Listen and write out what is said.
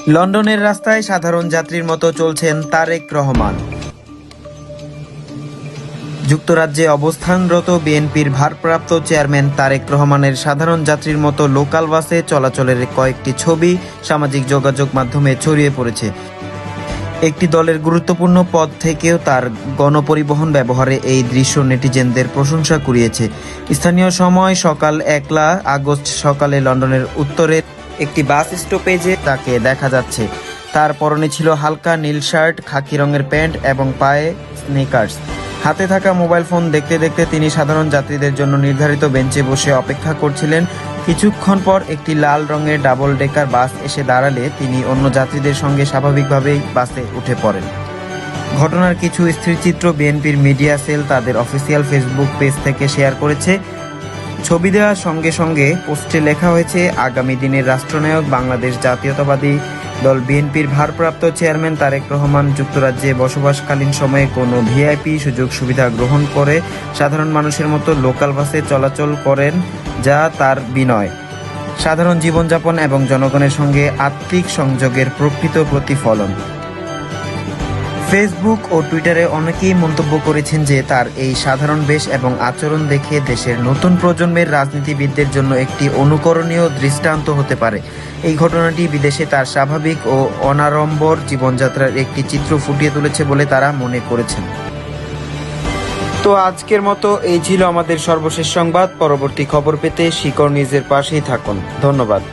লন্ডনের রাস্তায় সাধারণ যাত্রীর মতো চলছেন তারেক রহমান। যুক্তরাজ্যে অবস্থানরত বিএনপির ভারপ্রাপ্ত চেয়ারম্যান তারেক রহমানের সাধারণ যাত্রীর মতো লোকাল বাসে চলাচলের কয়েকটি ছবি সামাজিক যোগাযোগ মাধ্যমে ছড়িয়ে পড়েছে। একটি দলের গুরুত্বপূর্ণ পদ থেকেও তার গণপরিবহন ব্যবহারে এই দৃশ্য নেটিজেনদের প্রশংসা কুড়িয়েছে। স্থানীয় সময় সকাল 1 আগস্ট সকালে লন্ডনের উত্তরের একটি বাস স্টপেজে তাকে দেখা যাচ্ছে। তার পরনে ছিল হালকা নীল শার্ট, খাকি রঙের প্যান্ট এবং পায়ে স্নিকার্স। হাতে থাকা মোবাইল ফোন দেখতে দেখতে তিনি সাধারণ যাত্রীদের জন্য নির্ধারিত বেঞ্চে বসে অপেক্ষা করছিলেন। কিছুক্ষণ পর একটি লাল রঙের ডাবল ডেকার বাস এসে দাঁড়ালে তিনি অন্য যাত্রীদের সঙ্গে স্বাভাবিকভাবেই বাসে উঠে পড়েন। ঘটনার কিছু স্থিরচিত্র বিএনপির মিডিয়া সেল তাদের অফিসিয়াল ফেসবুক পেজ থেকে শেয়ার করেছে। ছবি দেওয়ার সঙ্গে সঙ্গে পোস্টে লেখা হয়েছে, আগামী দিনের রাষ্ট্রনায়ক বাংলাদেশ জাতীয়তাবাদী দল বিএনপির ভারপ্রাপ্ত চেয়ারম্যান তারেক রহমান যুক্তরাজ্যে বসবাসকালীন সময়ে কোনো ভিআইপি সুযোগ সুবিধা গ্রহণ করে সাধারণ মানুষের মতো লোকাল বাসে চলাচল করেন, যা তার বিনয়, সাধারণ জীবনযাপন এবং জনগণের সঙ্গে আত্মিক সংযোগের প্রকৃত প্রতিফলন। ফেসবুক ও টুইটারে অনেকেই মন্তব্য করেছেন যে তার এই সাধারণ বেশ এবং আচরণ দেখে দেশের নতুন প্রজন্মের রাজনীতিবিদদের জন্য একটি অনুকরণীয় দৃষ্টান্ত হতে পারে। এই ঘটনাটি বিদেশে তার স্বাভাবিক ও অনাড়ম্বর জীবনযাত্রার একটি চিত্র ফুটিয়ে তুলেছে বলে তারা মনে করেছেন। তো আজকের মতো এই ছিল আমাদের সর্বশেষ সংবাদ। পরবর্তী খবর পেতে শিকড় নিউজের পাশেই থাকুন। ধন্যবাদ।